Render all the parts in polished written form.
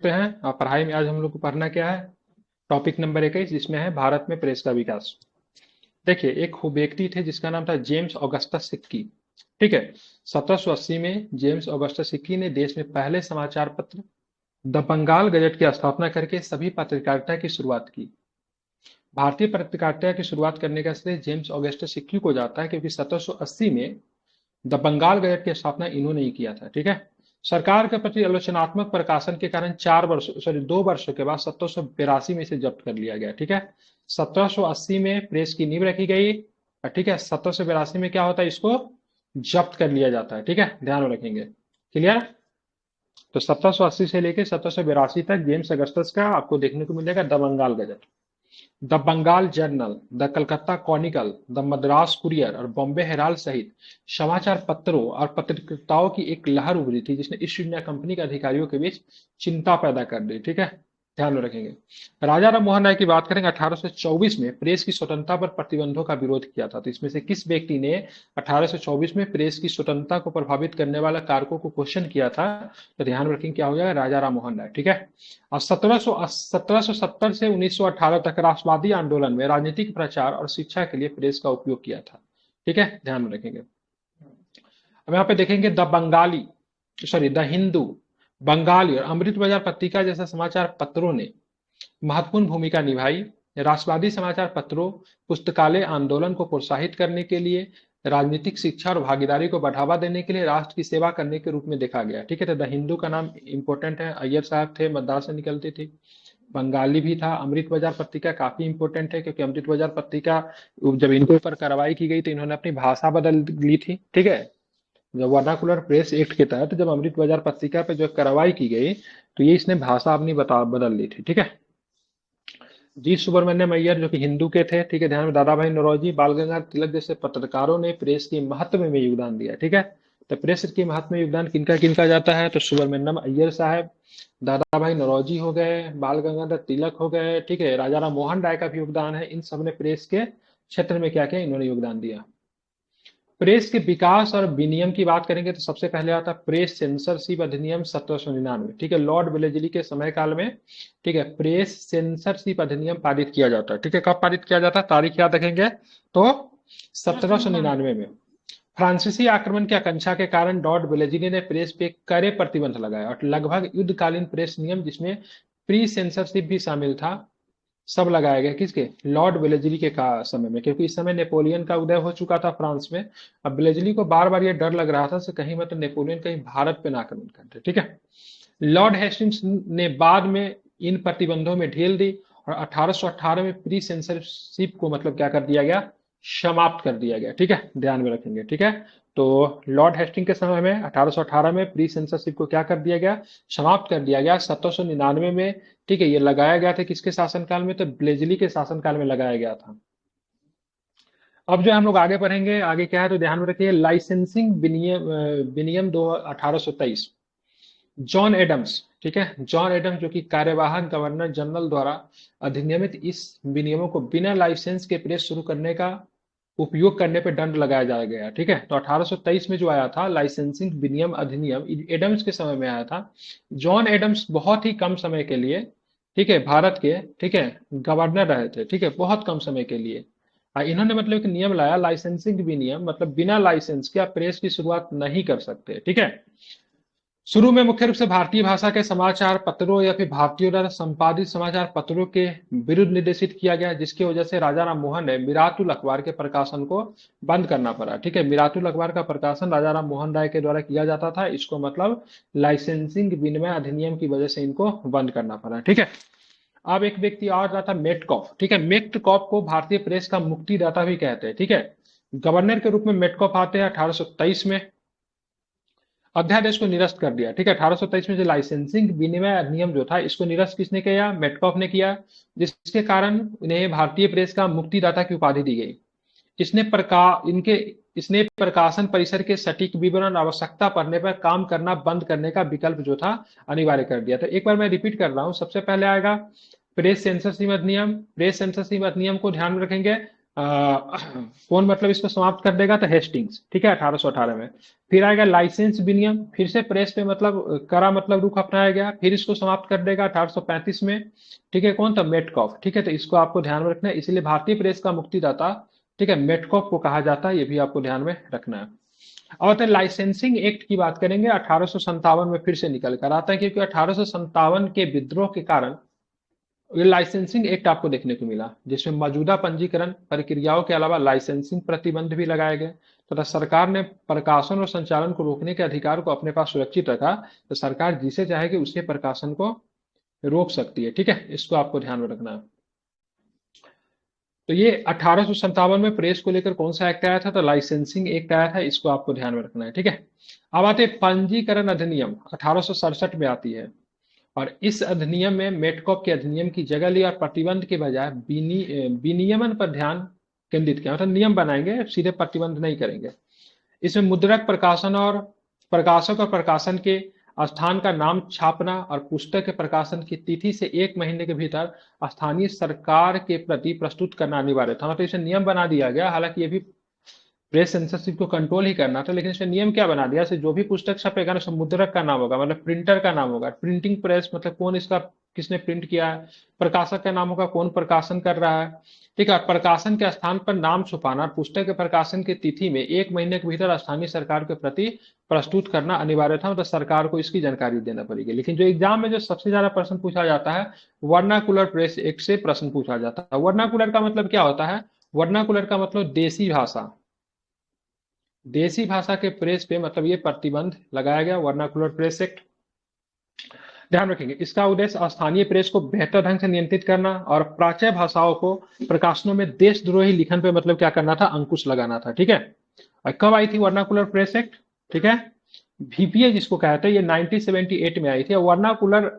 हैं और पढ़ाई में आज हम लोग को पढ़ना क्या है। टॉपिक नंबर 21 जिसमें है भारत में प्रेस का विकास। देखिए, एक व्यक्ति थे जिसका नाम था जेम्स ऑगस्टस सिक्की। ठीक है। 1780 में जेम्स ऑगस्टस सिक्की ने देश में पहले समाचार पत्र द बंगाल गजट की स्थापना करके सभी पत्रकारिता की शुरुआत की। भारतीय पत्रकारिता की शुरुआत करने का श्रेय जेम्स ऑगस्टस सिक्की को जाता है, क्योंकि 1780 में द बंगाल गजट की स्थापना इन्होंने ही किया था। ठीक है। सरकार के प्रति आलोचनात्मक प्रकाशन के कारण 2 वर्षों के बाद 1782 में इसे जब्त कर लिया गया। ठीक है। 1780 में प्रेस की नींव रखी गई और ठीक है, 1782 में क्या होता है, इसको जब्त कर लिया जाता है। ठीक है, ध्यान में रखेंगे। क्लियर। तो 1780 से लेकर 1782 तक जेम्स अगस्टस का आपको देखने को मिलेगा the Bengal Gazette, the Bengal Journal, the Calcutta Chronicle, the Madras Courier और बॉम्बे हेराल्ड सहित समाचार पत्रों और पत्रकारिताओं की एक लहर उभरी थी जिसने ईस्ट इंडिया कंपनी के अधिकारियों के बीच चिंता पैदा कर दी। ठीक है, ध्यान में रखेंगे। राजा राम मोहन राय की बात करेंगे, 1824 में प्रेस की स्वतंत्रता पर प्रतिबंधों का विरोध किया था। तो इसमें से किस व्यक्ति ने 1824 में प्रेस की स्वतंत्रता को प्रभावित करने वाले कारकों को क्वेश्चन किया था? तो ध्यान में रखेंगे, क्या हो जाएगा, राजा राम मोहन राय। ठीक है। और 1770 से 1918 तक राष्ट्रवादी आंदोलन में राजनीतिक प्रचार और शिक्षा के लिए प्रेस का उपयोग किया था। ठीक है, ध्यान में रखेंगे। अब यहाँ पे देखेंगे द हिंदू, बंगाली और अमृत बाजार पत्रिका जैसे समाचार पत्रों ने महत्वपूर्ण भूमिका निभाई। राष्ट्रवादी समाचार पत्रों पुस्तकालय आंदोलन को प्रोत्साहित करने के लिए, राजनीतिक शिक्षा और भागीदारी को बढ़ावा देने के लिए राष्ट्र की सेवा करने के रूप में देखा गया। ठीक है। तो द हिंदू का नाम इंपॉर्टेंट है, अय्यर साहब थे, मद्रास से निकलती थी। बंगाली भी था। अमृत बाजार पत्रिका काफी इंपॉर्टेंट है, क्योंकि अमृत बाजार पत्रिका जब इनके ऊपर कार्रवाई की गई तो इन्होंने अपनी भाषा बदल ली थी। ठीक है। जब वर्नाकुलर प्रेस एक्ट के तहत जब अमृत बाजार पत्रिका पे जो कार्रवाई की गई तो ये इसने भाषा अपनी बदल ली थी। ठीक है। जी सुब्रमण्यम अय्यर जो कि हिंदू के थे। ठीक है, ध्यान में। दादा भाई नौरोजी, बाल गंगाधर तिलक जैसे पत्रकारों ने प्रेस के महत्व में योगदान दिया। ठीक है। तो प्रेस के महत्व में योगदान किनका किनका जाता है? तो सुब्रमण्यम अय्यर साहब, दादा भाई नौरोजी हो गए, बाल गंगाधर तिलक हो गए। ठीक है, राजा राम मोहन राय का भी योगदान है। इन सब ने प्रेस के क्षेत्र में क्या किया, इन्होंने योगदान दिया। प्रेस के विकास और विनियम की बात करेंगे तो सबसे पहले आता है प्रेस सेंसरशिप अधिनियम 1799। ठीक है, लॉर्ड वेलेस्ली के समय काल में, ठीक है, प्रेस सेंसरशिप अधिनियम पारित किया जाता है। ठीक है, कब पारित किया जाता है, तारीख याद रखेंगे। तो 1799 में फ्रांसीसी आक्रमण की आकांक्षा के कारण लॉर्ड वेलेस्ली ने प्रेस पे कड़े प्रतिबंध लगाए और लगभग युद्धकालीन प्रेस नियम जिसमें प्री सेंसरशिप भी शामिल था, सब लगाया गया। किसके? लॉर्ड वेलेस्ली के समय में, क्योंकि इस समय नेपोलियन का उदय हो चुका था फ्रांस में। अब वेलेस्ली को बार बार ये डर लग रहा था कहीं मतलब नेपोलियन कहीं भारत पे ना आक्रमण कर दे। ठीक है। लॉर्ड हेस्टिंग्स ने बाद में इन प्रतिबंधों में ढील दी और 1818 में प्री सेंसरशिप को मतलब क्या कर दिया गया, समाप्त कर दिया गया। ठीक है, ध्यान में रखेंगे। ठीक है। तो लॉर्ड हेस्टिंग के समय में 1818 में प्री सेंसरशिप को क्या कर दिया गया, समाप्त कर दिया गया। 1799 में, ठीक है, ये लगाया गया था किसके शासनकाल में, तो वेलेस्ली के शासनकाल में लगाया गया था। अब जो हम लोग आगे पढ़ेंगे, आगे क्या है तो ध्यान में रखिए, लाइसेंसिंग विनियम 1823, जॉन एडम्स। ठीक है, जॉन एडम्स जो कि कार्यवाहक गवर्नर जनरल द्वारा अधिनियमित इस विनियमों को बिना लाइसेंस के प्रेस शुरू करने का उपयोग करने पर दंड लगाया जाया गया। ठीक है। तो 1823 में जो आया था लाइसेंसिंग विनियम अधिनियम, एडम्स के समय में आया था। जॉन एडम्स बहुत ही कम समय के लिए, ठीक है, भारत के, ठीक है, गवर्नर रहे थे। ठीक है, बहुत कम समय के लिए। इन्होंने मतलब एक नियम लाया, लाइसेंसिंग विनियम, मतलब बिना लाइसेंस के आप प्रेस की शुरुआत नहीं कर सकते। ठीक है। शुरू में मुख्य रूप से भारतीय भाषा के समाचार पत्रों या फिर भारतीयों द्वारा संपादित समाचार पत्रों के विरुद्ध निर्देशित किया गया, जिसकी वजह से राजा राम मोहन ने मिरातुल अखबार के प्रकाशन को बंद करना पड़ा। ठीक है, मिरातुल अखबार का प्रकाशन राजा राम मोहन राय के द्वारा किया जाता था, इसको मतलब लाइसेंसिंग विनिमय अधिनियम की वजह से इनको बंद करना पड़ा। ठीक है। अब एक व्यक्ति और रहा था मेटकॉफ। ठीक है, मेटकॉफ को भारतीय प्रेस का मुक्तिदाता भी कहते हैं। ठीक है, गवर्नर के रूप में मेटकॉफ आते हैं 1823 में। अध्यादेश को निरस्त कर दिया। ठीक है, 1823 में जो लाइसेंसिंग विनिमय अधिनियम जो था इसको निरस्त किसने किया, मेटकॉफ ने किया, जिसके कारण इन्हें भारतीय प्रेस का मुक्तिदाता की उपाधि दी गई। इसने प्रकाशन परिसर के सटीक विवरण आवश्यकता पड़ने पर काम करना बंद करने का विकल्प जो था अनिवार्य कर दिया। तो एक बार मैं रिपीट कर रहा हूं, सबसे पहले आएगा प्रेस सेंसरशिप अधिनियम। प्रेस सेंसरशिप अधिनियम को ध्यान में रखेंगे, कौन मतलब इसको समाप्त कर देगा? तो हेस्टिंग्स, ठीक है, 1818 में। फिर आएगा लाइसेंस विनियम, फिर से प्रेस पे मतलब कड़ा मतलब रुख अपनाया गया, फिर इसको समाप्त कर देगा 1835 में। ठीक है, कौन था? मेटकॉफ। ठीक है, तो इसको आपको ध्यान में रखना है, इसलिए भारतीय प्रेस का मुक्तिदाता, ठीक है, मेटकॉफ को कहा जाता है, ये भी आपको ध्यान में रखना है। और तो लाइसेंसिंग एक्ट की बात करेंगे, 1857 में फिर से निकल कर आता है, क्योंकि 1857 के विद्रोह के कारण ये लाइसेंसिंग एक्ट आपको देखने को मिला, जिसमें मौजूदा पंजीकरण प्रक्रियाओं के अलावा लाइसेंसिंग प्रतिबंध भी लगाए गए, तथा सरकार ने प्रकाशन और संचालन को रोकने के अधिकार को अपने पास सुरक्षित रखा। तो सरकार जिसे चाहेगी उसके प्रकाशन को रोक सकती है। ठीक है, इसको आपको ध्यान में रखना है। तो ये 1857 में प्रेस को लेकर कौन सा एक्ट आया था? तो लाइसेंसिंग एक्ट आया था, इसको आपको ध्यान में रखना है। ठीक है, अब आते हैं पंजीकरण अधिनियम, 1867 में आती है। और इस अधिनियम में मेटकॉप के अधिनियम की जगह ली और प्रतिबंध के बजाय विनियमन पर ध्यान केंद्रित किया, मतलब नियम बनाएंगे, सीधे प्रतिबंध नहीं करेंगे। इसमें मुद्रक प्रकाशन और प्रकाशक और प्रकाशन के स्थान का नाम छापना और पुस्तक के प्रकाशन की तिथि से 1 महीने के भीतर स्थानीय सरकार के प्रति प्रस्तुत करना अनिवार्य था। मतलब इसे नियम बना दिया गया, हालांकि ये भी प्रेस सेंसरशिप को कंट्रोल ही करना था, लेकिन इसने नियम क्या बना दिया, जो भी पुस्तक छपेगा ना, मुद्रक का नाम होगा, मतलब प्रिंटर का नाम होगा, प्रिंटिंग प्रेस मतलब कौन इसका किसने प्रिंट किया है, प्रकाशक का नाम होगा, कौन प्रकाशन कर रहा है। ठीक है, प्रकाशन के स्थान पर नाम छुपाना, पुस्तक के प्रकाशन की तिथि में 1 महीने के भीतर स्थानीय सरकार के प्रति प्रस्तुत करना अनिवार्य था, मतलब सरकार को इसकी जानकारी देना पड़ेगी। लेकिन जो एग्जाम में जो सबसे ज्यादा प्रश्न पूछा जाता है, वर्नाकुलर प्रेस एक्ट से प्रश्न पूछा जाता है। वर्नाकुलर का मतलब क्या होता है? वर्नाकुलर का मतलब देसी भाषा, देसी भाषा के प्रेस पे मतलब ये प्रतिबंध लगाया गया, वर्नाकुलर प्रेस एक्ट। ध्यान रखेंगे, इसका उद्देश्य स्थानीय प्रेस को बेहतर ढंग से नियंत्रित करना और प्राच्य भाषाओं को प्रकाशनों में देशद्रोही लिखन पे मतलब क्या करना था? अंकुश लगाना था। ठीक है, और कब आई थी वर्नाकुलर प्रेस एक्ट? ठीक है, VPA जिसको कहते हैं, ये 1978 में आई थी। वर्नाकुलर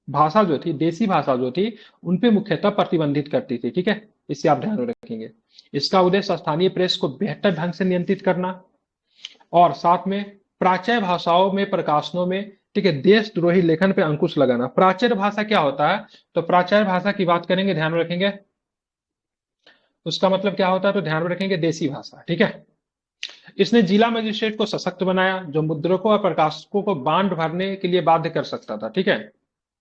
भाषा जो थी, देसी भाषा जो थी, उनपे मुख्यतः प्रतिबंधित करती थी। ठीक है, इससे आप ध्यान में रखेंगे। इसका उद्देश्य स्थानीय प्रेस को बेहतर ढंग से नियंत्रित करना और साथ में प्राच्य भाषाओं में प्रकाशनों में, ठीक है, देशद्रोही लेखन पे अंकुश लगाना। प्राच्य भाषा क्या होता है? तो प्राच्य भाषा की बात करेंगे, ध्यान में रखेंगे, उसका मतलब क्या होता है? तो ध्यान में रखेंगे, देसी भाषा। ठीक है, इसने जिला मजिस्ट्रेट को सशक्त बनाया, जो मुद्रकों और प्रकाशकों को बांड भरने के लिए बाध्य कर सकता था। ठीक है,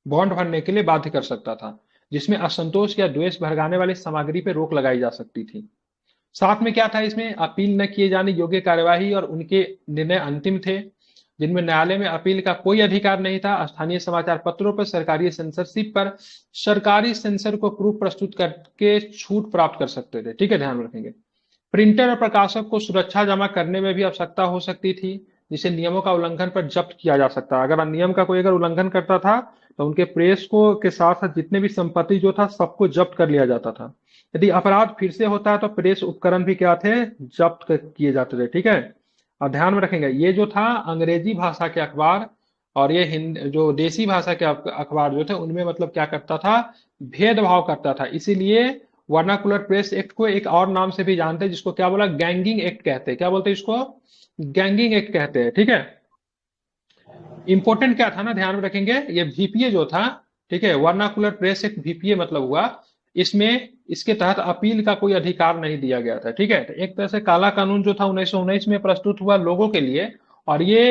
बॉन्ड भरने के लिए बाध्य कर सकता था, जिसमें असंतोष या द्वेष भड़काने वाली सामग्री पर रोक लगाई जा सकती थी। साथ में क्या था? इसमें अपील न किए जाने योग्य कार्यवाही और उनके निर्णय अंतिम थे, जिनमें न्यायालय में अपील का कोई अधिकार नहीं था। स्थानीय समाचार पत्रों पर सरकारी सेंसरशिप पर सरकारी सेंसर को प्रूफ प्रस्तुत करके छूट प्राप्त कर सकते थे। ठीक है, ध्यान रखेंगे। प्रिंटर और प्रकाशक को सुरक्षा जमा करने में भी आवश्यकता हो सकती थी, जिसे नियमों का उल्लंघन पर जब्त किया जा सकता। अगर नियम का कोई अगर उल्लंघन करता था, तो उनके प्रेस को के साथ साथ जितने भी संपत्ति जो था, सबको जब्त कर लिया जाता था। यदि अपराध फिर से होता है, तो प्रेस उपकरण भी क्या थे? जब्त किए जाते थे। ठीक है, और ध्यान में रखेंगे, ये जो था अंग्रेजी भाषा के अखबार और ये हिंद जो देसी भाषा के अखबार जो थे, उनमें मतलब क्या करता था? भेदभाव करता था। इसीलिए वर्नाकुलर प्रेस एक्ट को एक और नाम से भी जानते हैं, जिसको क्या बोला? गैंगिंग एक्ट कहते हैं। क्या बोलते हैं इसको? गैंगिंग एक्ट कहते हैं। ठीक है, इंपॉर्टेंट क्या था ना, ध्यान में रखेंगे, ये VPA जो था, ठीक है, वर्नाकुलर प्रेस एक्ट, VPA मतलब हुआ, इसमें इसके तहत अपील का कोई अधिकार नहीं दिया गया था। ठीक है, तो एक तरह से काला कानून जो था 1919 में प्रस्तुत हुआ लोगों के लिए, और ये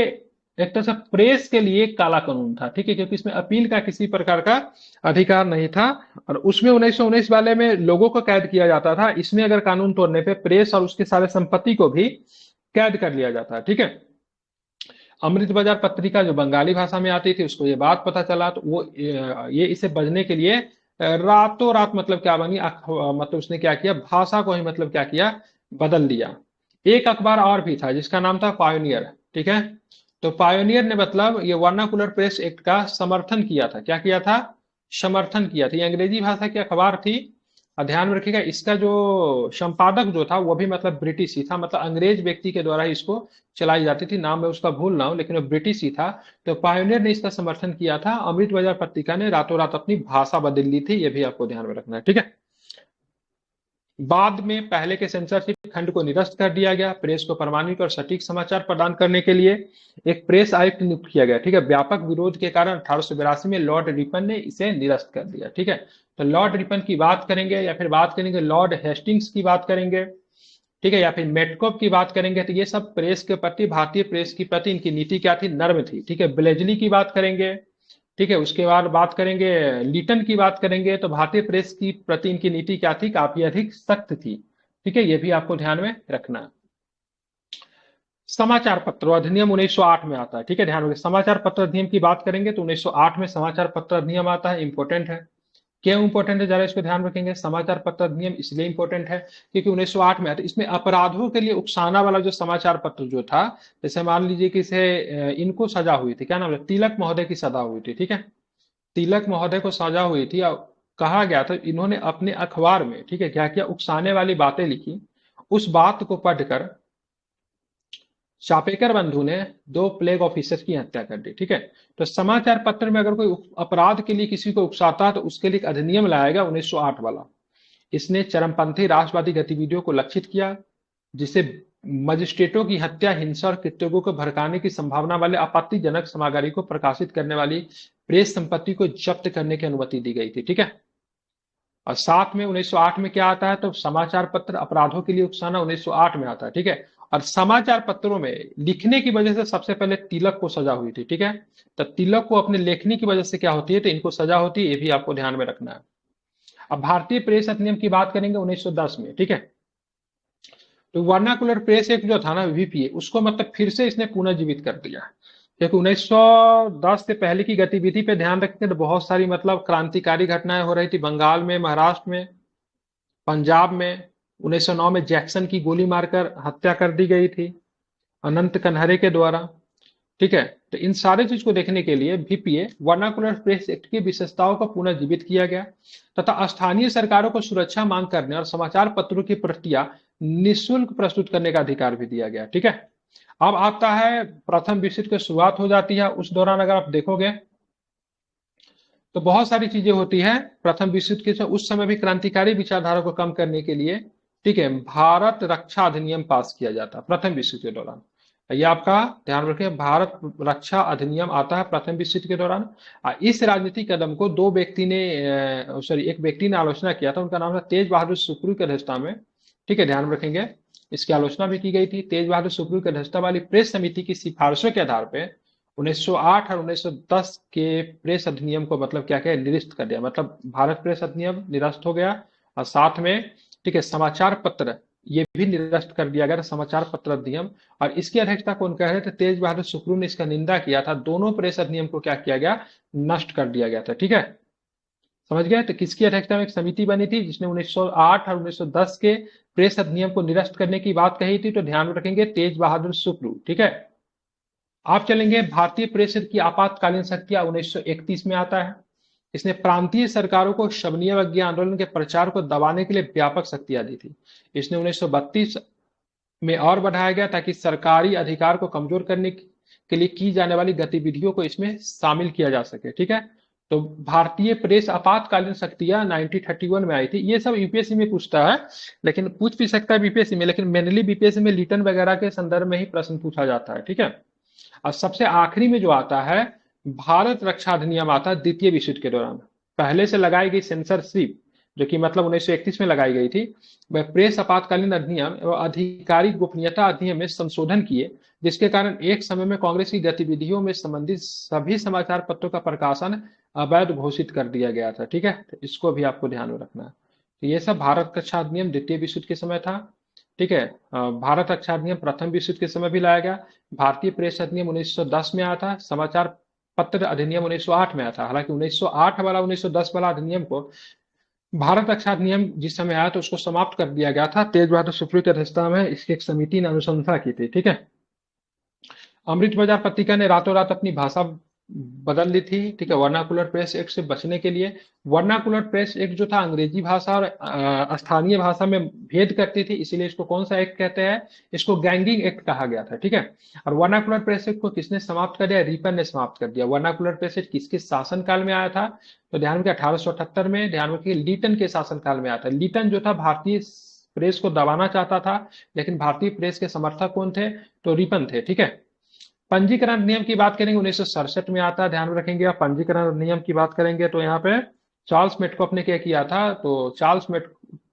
एक तरह से प्रेस के लिए काला कानून था। ठीक है, क्योंकि इसमें अपील का किसी प्रकार का अधिकार नहीं था, और उसमें 1919 वाले में लोगों को कैद किया जाता था, इसमें अगर कानून तोड़ने पे प्रेस और उसके सारे संपत्ति को भी कैद कर लिया जाता है। ठीक है, अमृत बाजार पत्रिका जो बंगाली भाषा में आती थी, उसको ये बात पता चला, तो वो ये इसे बचने के लिए रातों रात मतलब क्या बनी, मतलब उसने क्या किया, भाषा को ही मतलब क्या किया, बदल दिया। एक अखबार और भी था जिसका नाम था पायोनियर। ठीक है, तो पायोनियर ने मतलब ये वर्नाकुलर प्रेस एक्ट का समर्थन किया था। क्या किया था? समर्थन किया था। ये अंग्रेजी भाषा की अखबार थी, और ध्यान में रखिएगा, इसका जो संपादक जो था वो भी मतलब ब्रिटिश ही था, मतलब अंग्रेज व्यक्ति के द्वारा ही इसको चलाई जाती थी। नाम मैं उसका भूल रहा हूं, लेकिन वो ब्रिटिश ही था। तो पायोनियर ने इसका समर्थन किया था। अमृत बाजार पत्रिका ने रातों रात अपनी भाषा बदल ली थी, ये भी आपको ध्यान में रखना है। ठीक है, बाद में पहले के सेंसरशिप खंड को निरस्त कर दिया गया। प्रेस को प्रामाणिक और सटीक समाचार प्रदान करने के लिए एक प्रेस आयुक्त नियुक्त किया गया। ठीक है, व्यापक विरोध के कारण 1882 में लॉर्ड रिपन ने इसे निरस्त कर दिया। ठीक है, तो लॉर्ड रिपन की बात करेंगे या फिर बात करेंगे लॉर्ड हेस्टिंग्स की बात करेंगे, ठीक है, या फिर मेटकॉप की बात करेंगे, तो ये सब प्रेस के प्रति, भारतीय प्रेस की प्रति इनकी नीति क्या थी, नर्म थी। ठीक है, ब्लेजली की बात करेंगे, ठीक है, उसके बाद बात करेंगे लीटन की बात करेंगे, तो भारतीय प्रेस की प्रति इनकी नीति क्या थी, काफी अधिक सख्त थी। ठीक है, ये भी आपको ध्यान में रखना है। समाचार पत्र अधिनियम 1908 में आता है। ठीक है, ध्यान रखिए, समाचार पत्र अधिनियम की बात करेंगे तो 1908 में समाचार पत्र अधिनियम आता है। इंपॉर्टेंट है। क्यों इंपॉर्टेंट है, जरा इसको ध्यान रखेंगे। समाचार पत्र अधिनियम इसलिए इंपॉर्टेंट है क्योंकि 1908 में आता है। इसमें अपराधों के लिए उकसाना वाला जो समाचार पत्र जो था, जैसे मान लीजिए कि इसे इनको सजा हुई थी, क्या नाम है, तिलक महोदय की सजा हुई थी। ठीक है, तिलक महोदय को सजा हुई थी और कहा गया था, इन्होंने अपने अखबार में, ठीक है, क्या किया, उकसाने वाली बातें लिखी। उस बात को पढ़कर चापेकर बंधु ने 2 प्लेग ऑफिसर की हत्या कर दी। ठीक है, तो समाचार पत्र में अगर कोई अपराध के लिए किसी को उकसाता है तो उसके लिए एक अधिनियम लाया गया 1908 वाला। इसने चरमपंथी राष्ट्रवादी गतिविधियों को लक्षित किया, जिसे मजिस्ट्रेटों की हत्या, हिंसा और कृत्यों को भड़काने की संभावना वाले आपत्तिजनक सामग्री को प्रकाशित करने वाली प्रेस संपत्ति को जब्त करने की अनुमति दी गई थी। ठीक है, और साथ में 1908 में क्या आता है, तो समाचार पत्र अपराधों के लिए उकसाना 1908 में आता है। ठीक है, और समाचार पत्रों में लिखने की वजह से सबसे पहले तिलक को सजा हुई थी। ठीक है, तो तिलक को अपने लेखनी की वजह से क्या होती है, तो इनको सजा होती है, ये भी आपको ध्यान में रखना है। अब भारतीय प्रेस अधिनियम की बात करेंगे 1910 में। ठीक है, तो वर्नाकुलर प्रेस एक्ट जो था ना, वीपीए, उसको मतलब फिर से इसने पुनर्जीवित कर दिया। क्योंकि 1910 से पहले की गतिविधि पे ध्यान रखें तो बहुत सारी मतलब क्रांतिकारी घटनाएं हो रही थी बंगाल में, महाराष्ट्र में, पंजाब में। 1909 में जैक्सन की गोली मारकर हत्या कर दी गई थी अनंत कन्हरे के द्वारा। ठीक है, तो इन सारे चीज को देखने के लिए वीपीए, वर्नाकुलर प्रेस एक्ट की विशेषताओं को पुनर्जीवित किया गया तथा स्थानीय सरकारों को सुरक्षा मांग करने और समाचार पत्रों की प्रतियां निःशुल्क प्रस्तुत करने का अधिकार भी दिया गया। ठीक है, अब आता है प्रथम विश्व युद्ध की शुरुआत हो जाती है। उस दौरान अगर आप देखोगे तो बहुत सारी चीजें होती है प्रथम विश्व युद्ध के उस समय भी क्रांतिकारी विचारधारा को कम करने के लिए। ठीक है, भारत रक्षा अधिनियम पास किया जाता प्रथम विश्व युद्ध के दौरान। ये आपका ध्यान रखें, भारत रक्षा अधिनियम आता है प्रथम विश्व युद्ध के दौरान। इस राजनीतिक कदम को दो व्यक्ति ने, सॉरी, एक व्यक्ति ने आलोचना किया था, उनका नाम था तेज बहादुर सुप्रू की अध्यक्षता में। ठीक है, ध्यान रखेंगे, इसकी आलोचना भी की गई थी। तेज बहादुर सुप्रू की अध्यक्षता वाली प्रेस समिति की सिफारिशों के आधार पर 1908 और 1910 के प्रेस अधिनियम को मतलब क्या क्या निरस्त कर दिया, मतलब भारत प्रेस अधिनियम निरस्त हो गया और साथ में, ठीक है, समाचार पत्र ये भी निरस्त कर दिया गया था, समाचार पत्र अधिनियम। और इसकी अध्यक्षता कौन कर रहे थे, तेज बहादुर सुप्रू ने इसका निंदा किया था। दोनों प्रेस अधिनियम को क्या किया गया, नष्ट कर दिया गया था। ठीक है, समझ गए, तो किसकी अध्यक्षता में एक समिति बनी थी जिसने 1908 और 1910 के प्रेस अधिनियम को निरस्त करने की बात कही थी, तो ध्यान रखेंगे तेज बहादुर सुप्रू। ठीक है, आप चलेंगे भारतीय प्रेस की आपातकालीन शक्तियां 1931 में आता है। इसने प्रांतीय सरकारों को शबनीय अवज्ञा आंदोलन के प्रचार को दबाने के लिए व्यापक शक्तियां दी थी। इसने 1932 में और बढ़ाया गया ताकि सरकारी अधिकार को कमजोर करने के लिए की जाने वाली गतिविधियों को इसमें शामिल किया जा सके। ठीक है, तो भारतीय प्रेस आपातकालीन शक्तियां 1931 में आई थी। ये सब यूपीएससी में पूछता है, लेकिन पूछ भी सकता है बीपीएससी में, लेकिन मेनली बीपीएससी में लिटन वगैरह के संदर्भ में ही प्रश्न पूछा जाता है। ठीक है, और सबसे आखिरी में जो आता है भारत रक्षा अधिनियम आता है द्वितीय विश्व युद्ध के दौरान। पहले से लगाई गई सेंसरशिप जो कि मतलब 1931 में लगाई गई थी, वह प्रेस आपातकालीन अधिनियम एवं आधिकारिक गोपनीयता अधिनियम में संशोधन किए, जिसके कारण एक समय में कांग्रेस की गतिविधियों में संबंधित सभी समाचार पत्रों का प्रकाशन अवैध घोषित कर दिया गया था। ठीक है, तो इसको भी आपको ध्यान में रखना है। तो ये सब भारत रक्षा अधिनियम द्वितीय विश्व युद्ध के समय था। ठीक है, भारत रक्षा अधिनियम प्रथम विश्व युद्ध के समय भी लाया गया। भारतीय प्रेस अधिनियम 1910 में आया था। समाचार पत्र अधिनियम 1908 में आया था। हालांकि 1908 वाला 1910 वाला अधिनियम को भारत रक्षा अधिनियम जिस समय आया तो उसको समाप्त कर दिया गया था। तेज बहादुर सुप्रू की अध्यक्षता में इसकी एक समिति ने अनुशंसा की थी। ठीक है, अमृत बाजार पत्रिका ने रातों रात अपनी भाषा बदल ली थी। ठीक है, वर्नाकुलर प्रेस एक्ट से बचने के लिए। वर्नाकुलर प्रेस एक्ट जो था अंग्रेजी भाषा और स्थानीय भाषा में भेद करती थी, इसीलिए इसको कौन सा एक्ट कहते हैं, इसको गैंगिंग एक्ट कहा गया था। ठीक है, और वर्नाकुलर प्रेस एक्ट को किसने समाप्त कर दिया, रिपन ने समाप्त कर दिया। वर्नाकुलर प्रेस एक्ट किसके शासनकाल में आया था, तो ध्यान रखिए 1878 में, ध्यान रखिए लीटन के शासनकाल में आया था। लीटन जो था भारतीय प्रेस को दबाना चाहता था, लेकिन भारतीय प्रेस के समर्थक कौन थे? तो रिपन थे, ठीक है। पंजीकरण नियम की बात करेंगे 1967 में आता है, ध्यान में रखेंगे। आप पंजीकरण नियम की बात करेंगे तो यहाँ पे चार्ल्स मेटकॉफ ने क्या किया था? तो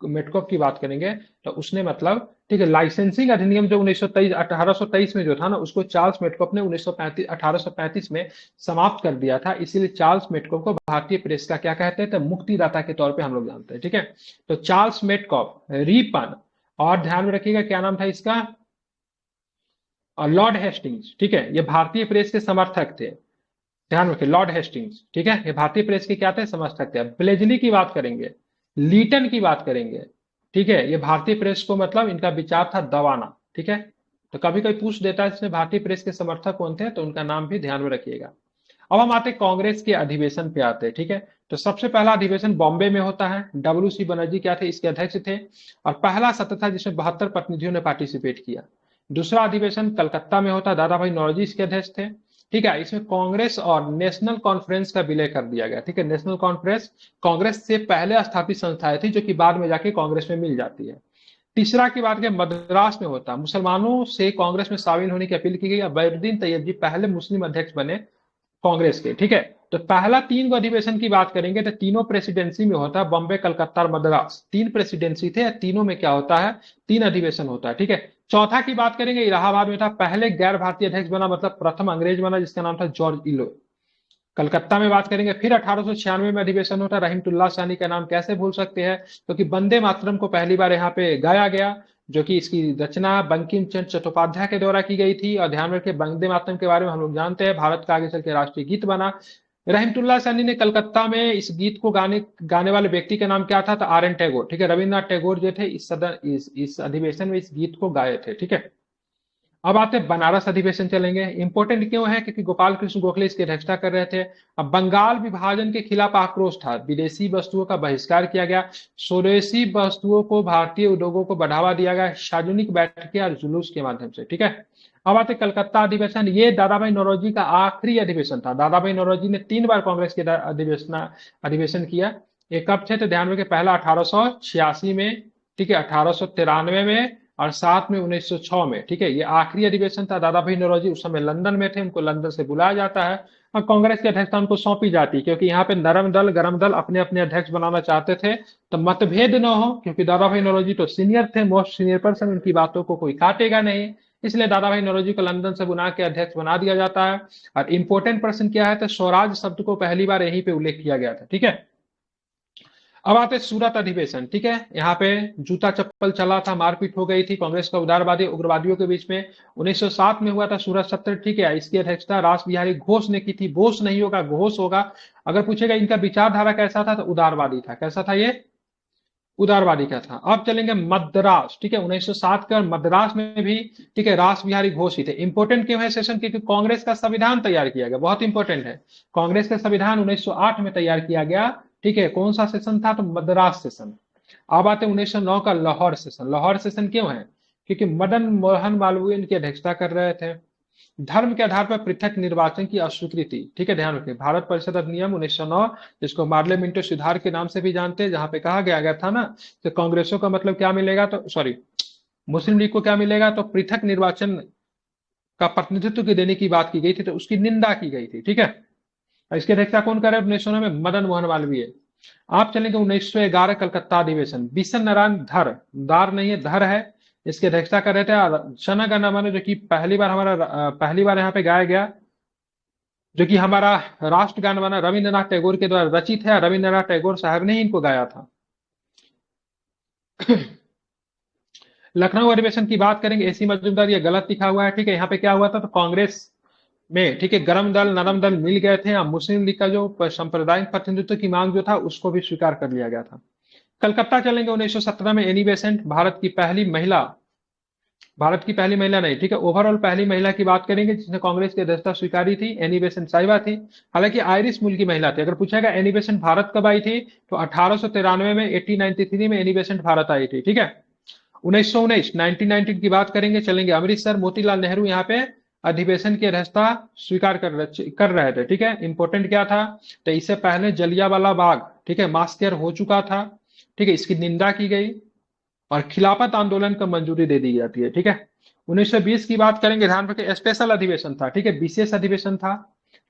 मेटकॉफ की बात करेंगे तो उसने मतलब, ठीक है, लाइसेंसिंग अधिनियम जो 1923 1823 में जो था ना, उसको चार्ल्स मेटकॉफ ने 1935 1835 में समाप्त कर दिया था। इसीलिए चार्ल्स मेटकॉफ को भारतीय प्रेस का क्या कहते थे? मुक्तिदाता के तौर पे हम लोग जानते हैं, ठीक है। तो चार्ल्स मेटकॉफ, रिपन, और ध्यान में रखिएगा क्या नाम था इसका? और लॉर्ड हेस्टिंग्स, ठीक है, ये भारतीय प्रेस के समर्थक थे। ध्यान रखिए, लॉर्ड हेस्टिंग्स, ठीक है, ये भारतीय प्रेस के क्या थे? समर्थक थे। ब्लेजली की बात करेंगे, लीटन की बात करेंगे, ठीक है, ये भारतीय प्रेस को मतलब इनका विचार था दबाना, ठीक है। तो कभी कोई पूछ देता है इसमें भारतीय प्रेस के समर्थक कौन थे, तो उनका नाम भी ध्यान में रखिएगा। अब हम आते कांग्रेस के अधिवेशन पे आते हैं, ठीक है। तो सबसे पहला अधिवेशन बॉम्बे में होता है। डब्ल्यू सी बनर्जी क्या थे? इसके अध्यक्ष थे। और पहला सत्र था जिसमें 72 प्रतिनिधियों ने पार्टिसिपेट किया। दूसरा अधिवेशन कलकत्ता में होता है, दादा भाई नौरोजी इसके अध्यक्ष थे, ठीक है। इसमें कांग्रेस और नेशनल कॉन्फ्रेंस का विलय कर दिया गया, ठीक है। नेशनल कॉन्फ्रेंस कांग्रेस से पहले स्थापित संस्थाएं थी, जो कि बाद में जाके कांग्रेस में मिल जाती है। तीसरा की बात करें, मद्रास में होता है। मुसलमानों से कांग्रेस में शामिल होने की अपील की गई। बैरुद्दीन तैयब जी पहले मुस्लिम अध्यक्ष बने कांग्रेस के, ठीक है। तो पहला तीन अधिवेशन की बात करेंगे तो तीनों प्रेसिडेंसी में होता है, बॉम्बे, कलकत्ता और मद्रास। तीन प्रेसिडेंसी थे, तीनों में क्या होता है? तीन अधिवेशन होता है, ठीक है। चौथा की बात करेंगे, इलाहाबाद में था। पहले गैर भारतीय अध्यक्ष बना, मतलब प्रथम अंग्रेज बना, जिसका नाम था जॉर्ज इलो। कलकत्ता में बात करेंगे, फिर 1896 में अधिवेशन होता है। रहीमतुल्लाह सानी का नाम कैसे भूल सकते हैं, क्योंकि वंदे मातरम को पहली बार यहाँ पे गाया गया, जो कि इसकी रचना बंकिम चंद्र चट्टोपाध्याय के द्वारा की गई थी। और ध्यान रखिए, वंदे मातरम के बारे में हम लोग जानते हैं, भारत का आगे चल के राष्ट्रीय गीत बना। रहीमतुल्लाह सानी ने कलकत्ता में इस गीत को गाने गाने वाले व्यक्ति का नाम क्या था? तो आर एन टैगोर, ठीक है। रविन्द्रनाथ टैगोर जो थे इस अधिवेशन में इस गीत को गाए थे, ठीक है। अब आते हैं बनारस अधिवेशन, चलेंगे। इंपॉर्टेंट क्यों है? क्योंकि गोपाल कृष्ण गोखले इसकी अध्यक्षता कर रहे थे। अब बंगाल विभाजन के खिलाफ आक्रोश था, विदेशी वस्तुओं का बहिष्कार किया गया, स्वदेशी वस्तुओं को, भारतीय उद्योगों को बढ़ावा दिया गया, सार्वजनिक बैठकें और जुलूस के माध्यम से, ठीक है। अब आते कलकत्ता अधिवेशन। ये दादा भाई नौरोजी का आखिरी अधिवेशन था। दादा भाई नौरोजी ने 3 बार कांग्रेस के अधिवेशन किया। ये कब थे? तो ध्यान रखिए, पहला 1886 में, ठीक है, 1893 में, और साथ में 1906 में, ठीक है। ये आखिरी अधिवेशन था। दादा भाई नौरोजी उस समय लंदन में थे, उनको लंदन से बुलाया जाता है और कांग्रेस की अध्यक्षता उनको सौंपी जाती है, क्योंकि यहाँ पे नरम दल गरम दल अपने अपने अध्यक्ष बनाना चाहते थे, तो मतभेद न हो, क्योंकि दादा भाई नौरोजी तो सीनियर थे, मोस्ट सीनियर पर्सन, उनकी बातों को कोई काटेगा नहीं। इसलिए दादा भाई नौरोजी को लंदन से बुला के अध्यक्ष बना दिया जाता है। और इंपोर्टेंट पर्सन क्या है? तो स्वराज शब्द को पहली बार यहीं पे उल्लेख किया गया था, ठीक है। अब आते सूरत अधिवेशन, ठीक है। यहाँ पे जूता चप्पल चला था, मारपीट हो गई थी कांग्रेस का उदारवादी उग्रवादियों के बीच में। 1907 में हुआ था सूरत सत्र, ठीक है। इसकी अध्यक्षता रास बिहारी घोष ने की थी। बोस नहीं होगा, घोष होगा। अगर पूछेगा इनका विचारधारा कैसा था, तो उदारवादी था। कैसा था ये? उदारवादी का था। अब चलेंगे मद्रास, ठीक है। 1907 का मद्रास में भी, ठीक है, रास बिहारी घोष ही थे। इंपोर्टेंट क्यों है सेशन? क्योंकि कांग्रेस का संविधान तैयार किया गया, बहुत इंपॉर्टेंट है। कांग्रेस का संविधान 1908 में तैयार किया गया, ठीक है। कौन सा सेशन था? तो मद्रास सेशन। अब आते 1909 का लाहौर सेशन। लाहौर सेशन क्यों है? क्योंकि मदन मोहन मालवीय इनकी अध्यक्षता कर रहे थे। धर्म के आधार पर पृथक निर्वाचन की अस्वीकृति, ठीक है, ध्यान रखें। भारत परिषद अधिनियम 1909, जिसको मार्ले मिंटो सुधार के नाम से भी जानते हैं, जहां पे कहा गया था ना कि कांग्रेसों का मतलब क्या मिलेगा, तो सॉरी, मुस्लिम लीग को क्या मिलेगा, तो पृथक निर्वाचन का प्रतिनिधित्व की देने की बात की गई थी, तो उसकी निंदा की गई थी, ठीक है। इसकी अध्यक्षता कौन करे? 1909 में मदन मोहन मालवीय। आप चलेंगे 1911 कलकत्ता अधिवेशन। बिशन नारायण धर, दार नहीं है, धर है, इसकी अध्यक्षता कर रहे थे। और शना गण मन, जो कि पहली बार यहाँ पे गाया गया, जो कि हमारा राष्ट्रगान बना, रविंद्रनाथ टैगोर के द्वारा रचित है। रविंद्रनाथ टैगोर साहब ने ही इनको गाया था। लखनऊ अधिवेशन की बात करेंगे, एसी मजूमदार, ये गलत लिखा हुआ है, ठीक है। यहाँ पे क्या हुआ था? तो कांग्रेस में, ठीक है, गरम दल नरम दल मिल गए थे। मुस्लिम लीग का जो सांप्रदायिक प्रतिनिधित्व की मांग जो था, उसको भी स्वीकार कर लिया गया था। कलकत्ता चलेंगे 1917 में। एनी बेसेंट भारत की पहली महिला नहीं, ठीक है, ओवरऑल पहली महिला की बात करेंगे जिसने कांग्रेस की अध्यक्षता स्वीकारी थी, एनी बेसेंट साहिबा थी। हालांकि आयरिश मूल की महिला थी। अगर पूछेगा एनी बेसेंट भारत कब आई थी, तो 1893 में, 1893 में एनी बेसेंट भारत आई थी, ठीक है। 1919 1919 की बात करेंगे, चलेंगे अमृतसर। मोतीलाल नेहरू यहाँ पे अधिवेशन की अध्यक्षता स्वीकार कर रहे थे, ठीक है। इंपॉर्टेंट क्या था? तो इससे पहले जलियांवाला बाग, ठीक है, मास हो चुका था, ठीक है, इसकी निंदा की गई। और खिलाफत आंदोलन को मंजूरी दे दी जाती है। ठीक है, 1920 की बात करेंगे, ध्यान रखें, स्पेशल अधिवेशन था। ठीक है, विशेष अधिवेशन था।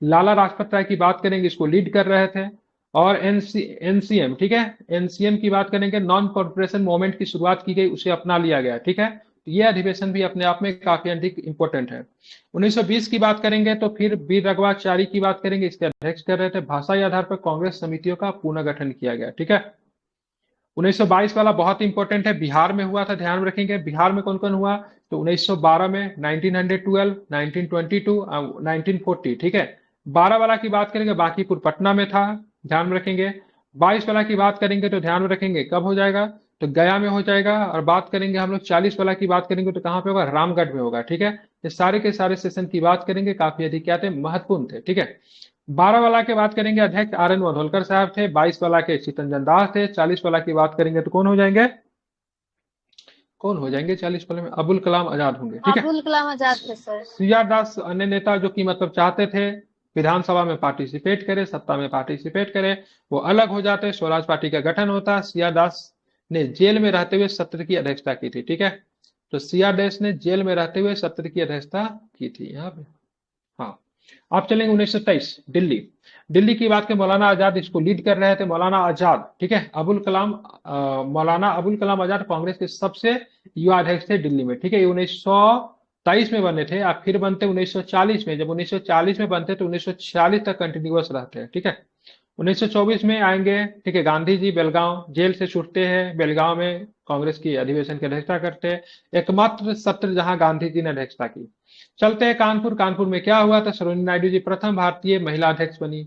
लाला लाजपत राय की बात करेंगे, इसको लीड कर रहे थे। और एनसीएम, ठीक है, एनसीएम की बात करेंगे, नॉन कॉर्पोरेशन मूवमेंट की शुरुआत की गई, उसे अपना लिया गया। ठीक है, तो ये अधिवेशन भी अपने आप में काफी अधिक इंपॉर्टेंट है। 1920 की बात करेंगे तो फिर वीर रघुवाचारी की बात करेंगे, इसके अध्यक्ष कर रहे थे। भाषाई आधार पर कांग्रेस समितियों का पुनर्गठन किया गया। ठीक है, 1922 वाला बहुत इंपॉर्टेंट है, बिहार में हुआ था, ध्यान में रखेंगे। बिहार में कौन कौन हुआ, तो 1912 में, 1912, 1922, 1940। ठीक है, 12 वाला की बात करेंगे, बांकीपुर पटना में था, ध्यान में रखेंगे। 22 वाला की बात करेंगे तो ध्यान में रखेंगे कब हो जाएगा, तो गया में हो जाएगा। और बात करेंगे हम लोग 40 वाला की बात करेंगे तो कहाँ पे होगा, रामगढ़ में होगा। ठीक है, ये सारे के सारे सेशन की बात करेंगे, काफी अधिक क्या थे, महत्वपूर्ण थे। ठीक है, 12 वाला की बात करेंगे, अध्यक्ष आर एन वधोलकर साहब थे। 22 वाला के चित्तरंजन दास थे। 40 वाला की बात करेंगे तो कौन हो जाएंगे, कौन हो जाएंगे 40 वाले में, अबुल कलाम आजाद होंगे। ठीक है, अब्दुल कलाम आजाद थे सर। सीआर दास अन्य नेता जो कि मतलब चाहते थे विधानसभा में पार्टिसिपेट करे, सत्ता में पार्टिसिपेट करे, वो अलग हो जाते, स्वराज पार्टी का गठन होता। सीआर दास ने जेल में रहते हुए सत्र की अध्यक्षता की थी। ठीक है, तो सीआर दास ने जेल में रहते हुए सत्र की अध्यक्षता की थी यहाँ पे। हाँ, आप चलेंगे 1923, दिल्ली। दिल्ली की बात करें, मौलाना आजाद इसको लीड कर रहे थे, मौलाना आजाद। ठीक है, अबुल कलाम, मौलाना अबुल कलाम आजाद कांग्रेस के सबसे युवा अध्यक्ष थे दिल्ली में। ठीक है, ये 1923 में बने थे, आप फिर बनते 1940 में। जब 1940 में बनते तो 1946 तक कंटिन्यूअस रहते हैं। ठीक है, 1924 में आएंगे। ठीक है, गांधी जी बेलगांव जेल से छूटते हैं, बेलगांव में कांग्रेस की अधिवेशन की अध्यक्षता करते हैं, एकमात्र सत्र जहां गांधी जी ने अध्यक्षता की। चलते हैं कानपुर। कानपुर में क्या हुआ था, सरोजिनी नायडू जी प्रथम भारतीय महिला अध्यक्ष बनी।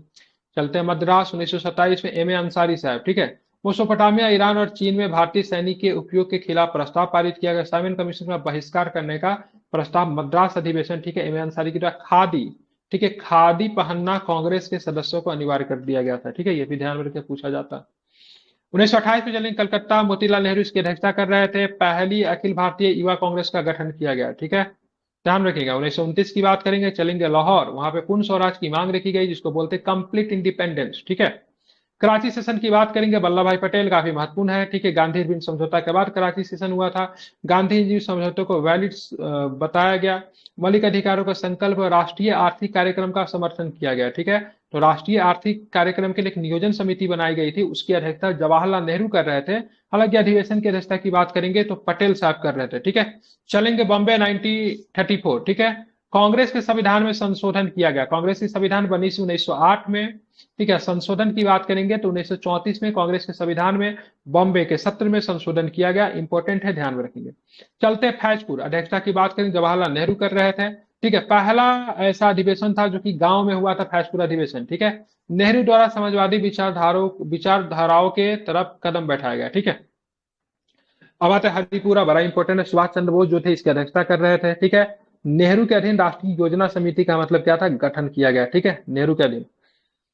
चलते हैं मद्रास, 1927 में एम ए अंसारी साहब। ठीक है, मेसोपोटामिया, ईरान और चीन में भारतीय सैनिक के उपयोग के खिलाफ प्रस्ताव पारित किया गया, साइमन कमीशन का बहिष्कार करने का प्रस्ताव, मद्रास अधिवेशन। ठीक है, एम ए अंसारी की तरह खादी, ठीक है, खादी पहनना कांग्रेस के सदस्यों को अनिवार्य कर दिया गया था। ठीक है, ये भी ध्यान में रखकर पूछा जाता है। 1928 में चलेंगे कलकत्ता, मोतीलाल नेहरू इसकी अध्यक्षता कर रहे थे, पहली अखिल भारतीय युवा कांग्रेस का गठन किया गया। ठीक है, ध्यान रखिएगा। 1929 की बात करेंगे, चलेंगे लाहौर, वहां पे पूर्ण स्वराज की मांग रखी गई, जिसको बोलते हैं कंप्लीट इंडिपेंडेंस। ठीक है, कराची सेशन की बात करेंगे, वल्लभ भाई पटेल काफी महत्वपूर्ण है। ठीक है, गांधी इरविन समझौता के बाद कराची सेशन हुआ था। गांधी जी समझौते को वैलिड बताया गया। मौलिक अधिकारों का संकल्प और राष्ट्रीय आर्थिक कार्यक्रम का समर्थन किया गया। ठीक है, तो राष्ट्रीय आर्थिक कार्यक्रम के लिए एक नियोजन समिति बनाई गई थी, उसकी अध्यक्षता जवाहरलाल नेहरू कर रहे थे। हालांकि अधिवेशन की अध्यक्षता की बात करेंगे तो पटेल साहब कर रहे थे। ठीक है, चलेंगे बॉम्बे 1934। ठीक है, कांग्रेस के संविधान में संशोधन किया गया। कांग्रेस की संविधान बनी थी 1908 में। ठीक है, संशोधन की बात करेंगे तो 1934 में कांग्रेस के संविधान में बॉम्बे के सत्र में संशोधन किया गया, इंपॉर्टेंट है, ध्यान में रखेंगे। चलते हैं फैजपुर, अध्यक्षता की बात करें जवाहरलाल नेहरू कर रहे थे। ठीक है, पहला ऐसा अधिवेशन था जो कि गांव में हुआ था, फैजपुर अधिवेशन। ठीक है, नेहरू द्वारा समाजवादी विचारधाराओं के तरफ कदम बैठाया गया। ठीक है, अब आते हैं हरिपुरा, बड़ा इंपॉर्टेंट है, सुभाष चंद्र बोस जो थे इसकी अध्यक्षता कर रहे थे। ठीक है, नेहरू के अधीन राष्ट्रीय योजना समिति का मतलब क्या था, गठन किया गया। ठीक है, नेहरू के अधीन।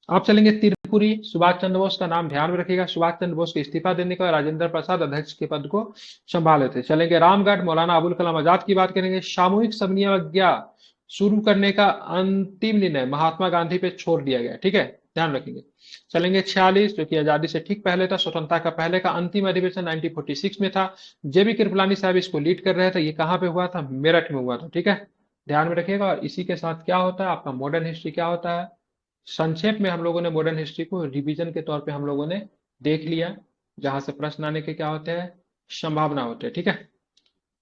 आप चलेंगे त्रिपुरी, सुभाष चंद्र बोस का नाम ध्यान में रखिएगा, सुभाष चंद्र बोस के इस्तीफा देने का राजेंद्र प्रसाद अध्यक्ष के पद को संभाले थे। चलेंगे रामगढ़, मौलाना अबुल कलाम आजाद की बात करेंगे, सामूहिक समन्वय शुरू करने का अंतिम निर्णय महात्मा गांधी पे छोड़ दिया गया। ठीक है, ध्यान रखेंगे। चलेंगे 46, जो कि आजादी से ठीक पहले था, स्वतंत्रता का पहले का अंतिम अधिवेशन 1946 में था। जेबी कृपलानी साहब इसको लीड कर रहे थे। ये कहाँ पे हुआ था, मेरठ में हुआ था। ठीक है, ध्यान में रखिएगा। और इसी के साथ क्या होता है, आपका मॉडर्न हिस्ट्री क्या होता है, संक्षेप में हम लोगों ने मॉडर्न हिस्ट्री को रिवीजन के तौर पे हम लोगों ने देख लिया, जहां से प्रश्न आने के क्या होते हैं, संभावना होते हैं। ठीक है,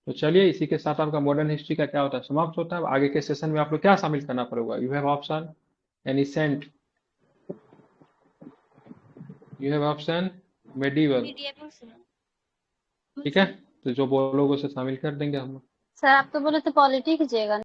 तो चलिए इसी के साथ आपका मॉडर्न हिस्ट्री का क्या होता है, समाप्त होता है। आगे के सेशन में आप लोग क्या शामिल करना पड़ेगा, you have option ancient, you have option medieval. Medieval sir. ठीक है, तो जो बोलोगे उसे शामिल कर देंगे हम लोग। सर आप तो बोले थे पॉलिटी कीजिएगा।